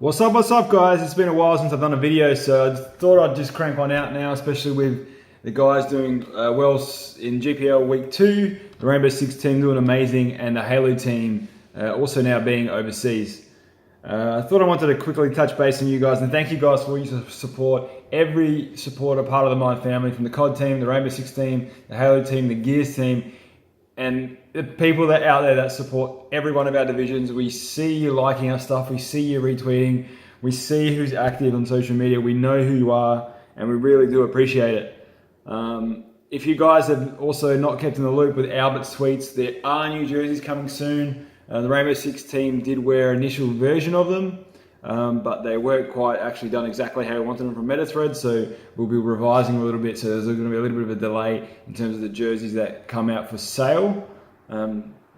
What's up guys? It's been a while since I've done a video, so I thought I'd just crank one out now, especially with the guys doing well in GPL week 2, the Rainbow Six team doing amazing, and the Halo team also now being overseas. I thought I wanted to quickly touch base on you guys and thank you guys for your support. Every supporter, part of the Mind family, from the COD team, the Rainbow Six team, the Halo team, the Gears team, and the people that out there that support every one of our divisions. We see you liking our stuff, we see you retweeting, we see who's active on social media, we know who you are, and we really do appreciate it. If you guys have also not kept in the loop with Albert's tweets, there are new jerseys coming soon. The Rainbow Six team did wear an initial version of them, but they weren't quite actually done exactly how we wanted them from MetaThread, so we'll be revising a little bit, so there's going to be a little bit of a delay in terms of the jerseys that come out for sale,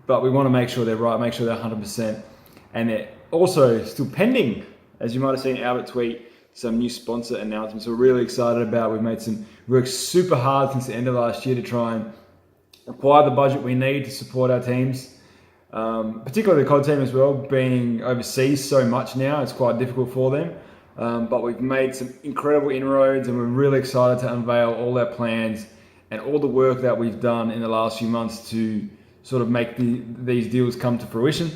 but we want to make sure they're right, make sure they're 100%, and they're also still pending, as you might have seen Albert tweet, some new sponsor announcements we're really excited about. We've worked super hard since the end of last year to try and acquire the budget we need to support our teams. Particularly the COD team as well, being overseas so much now, it's quite difficult for them. But we've made some incredible inroads and we're really excited to unveil all our plans and all the work that we've done in the last few months to sort of make these deals come to fruition.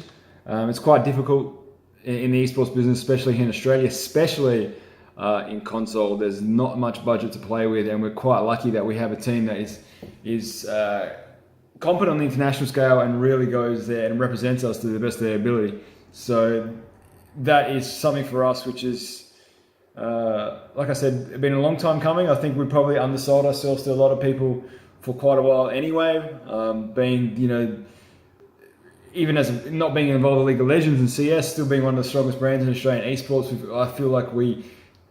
It's quite difficult in the esports business, especially here in Australia, especially in console. There's not much budget to play with, and we're quite lucky that we have a team that is competent on the international scale and really goes there and represents us to the best of their ability. So that is something for us which is, like I said, been a long time coming. I think we probably undersold ourselves to a lot of people for quite a while anyway, being, even as not being involved in League of Legends and CS, still being one of the strongest brands in Australian esports. I feel like we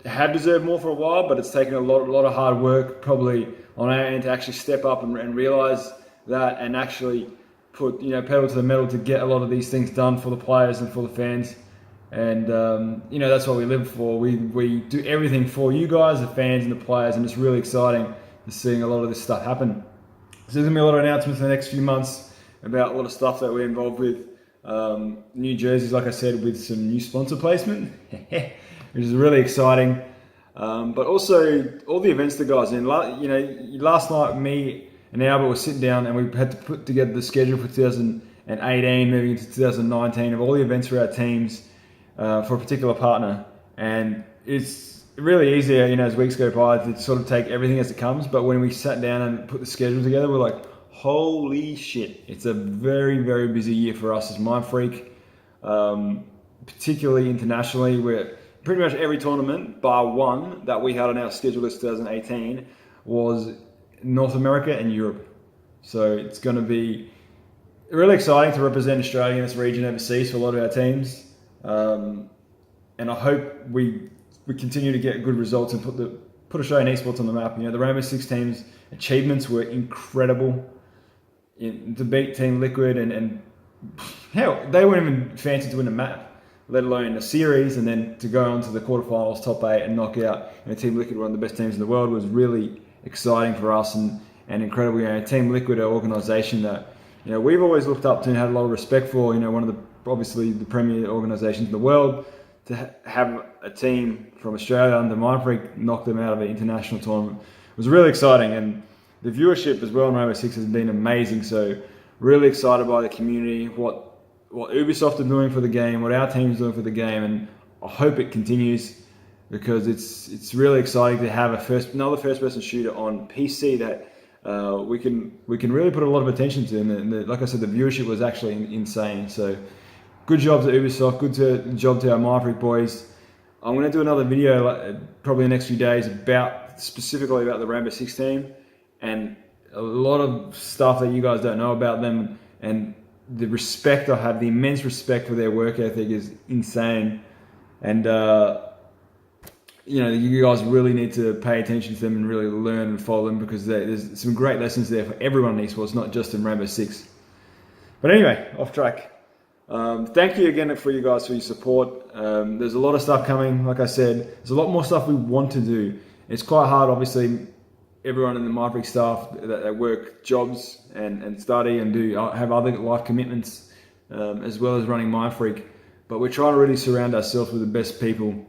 have deserved more for a while, but it's taken a lot of hard work probably on our end to actually step up and realize that, and actually put pedal to the metal to get a lot of these things done for the players and for the fans. And that's what we live for. We do everything for you guys, the fans and the players, and it's really exciting to seeing a lot of this stuff happen. So there's gonna be a lot of announcements in the next few months about a lot of stuff that we're involved with. New jerseys, like I said, with some new sponsor placement, which is really exciting. But also all the events the guys in. Last night, me and Albert were sitting down and we had to put together the schedule for 2018, moving into 2019, of all the events for our teams for a particular partner. And it's really easy, as weeks go by, to sort of take everything as it comes. But when we sat down and put the schedule together, we're like, holy shit, it's a very, very busy year for us as Mindfreak, particularly internationally, where pretty much every tournament, bar one, that we had on our schedule this 2018 was North America and Europe. So it's going to be really exciting to represent Australia in this region overseas for a lot of our teams. And I hope we continue to get good results and put Australian esports on the map. The Rainbow Six team's achievements were incredible. To beat Team Liquid and hell, they weren't even fancy to win a map, let alone a series, and then to go on to the quarterfinals, top 8, and knock out Team Liquid, one of the best teams in the world, was really exciting for us and incredible. Team Liquid, an organisation that we've always looked up to and had a lot of respect for. One of the obviously the premier organisations in the world. To have a team from Australia under Mindfreak knock them out of an international tournament was really exciting, and the viewership as well on Rainbow Six has been amazing. So really excited by the community, what Ubisoft are doing for the game, what our team's doing for the game, and I hope it continues, because it's really exciting to have another first-person shooter on PC that we can really put a lot of attention to. And like I said, the viewership was actually insane. So good job to Ubisoft, good job to our Mindfreak boys. I'm going to do another video probably in the next few days specifically about the Rainbow Six team, and a lot of stuff that you guys don't know about them, and the respect I have, the immense respect for their work ethic is insane. And you guys really need to pay attention to them and really learn and follow them, because there's some great lessons there for everyone in esports, not just in Rainbow Six. But anyway, off track. Thank you again for you guys for your support. There's a lot of stuff coming. Like I said, there's a lot more stuff we want to do. It's quite hard, obviously. Everyone in the Mindfreak staff that work jobs and study and have other life commitments, as well as running Mindfreak. but we're trying to really surround ourselves with the best people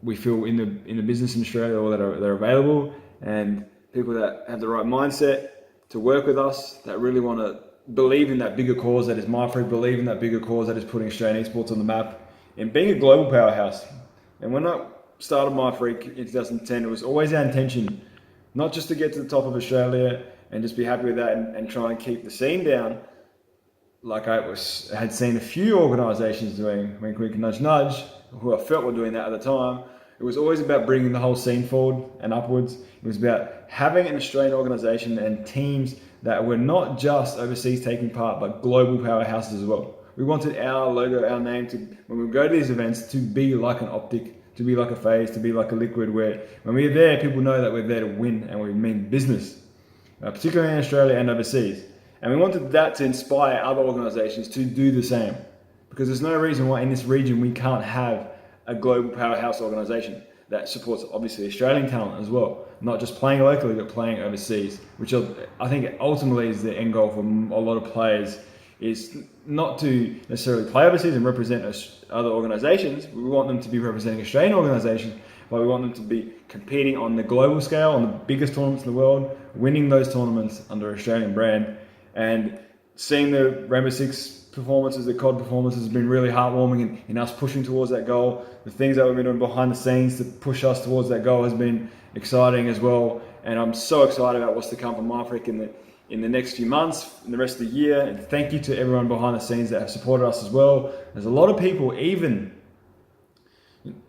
we feel in the business in Australia, or that are available, and people that have the right mindset to work with us, that really want to believe in that bigger cause that is Mindfreak, believe in that bigger cause that is putting Australian esports on the map and being a global powerhouse. And when I started Mindfreak in 2010, it was always our intention not just to get to the top of Australia and just be happy with that and try and keep the scene down, like I had seen a few organisations doing, wink wink nudge nudge, who I felt were doing that at the time. It was always about bringing the whole scene forward and upwards. It was about having an Australian organisation and teams that were not just overseas taking part, but global powerhouses as well. We wanted our logo, our name, to, when we go to these events, to be like an Optic, to be like a FaZe, to be like a Liquid, where when we're there, people know that we're there to win and we mean business, particularly in Australia and overseas. And we wanted that to inspire other organisations to do the same, because there's no reason why in this region we can't have a global powerhouse organisation that supports obviously Australian talent as well, not just playing locally but playing overseas, which I think ultimately is the end goal for a lot of players, is not to necessarily play overseas and represent other organisations. We want them to be representing Australian organisations, but we want them to be competing on the global scale, on the biggest tournaments in the world, winning those tournaments under Australian brand. And seeing the Rainbow Six performances, the COD performances, has been really heartwarming in us pushing towards that goal. The things that we've been doing behind the scenes to push us towards that goal has been exciting as well. And I'm so excited about what's to come from Mindfreak in the next few months, in the rest of the year. And thank you to everyone behind the scenes that have supported us as well. There's a lot of people, even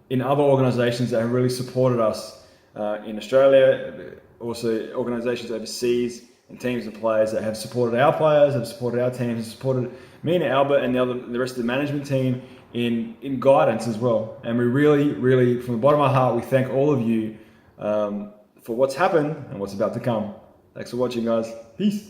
in other organisations, that have really supported us in Australia, also organisations overseas, and teams and players that have supported our players, have supported our teams, have supported me and Albert and the rest of the management team in guidance as well. And we really, really, from the bottom of our heart, we thank all of you for what's happened and what's about to come. Thanks for watching, guys. Peace.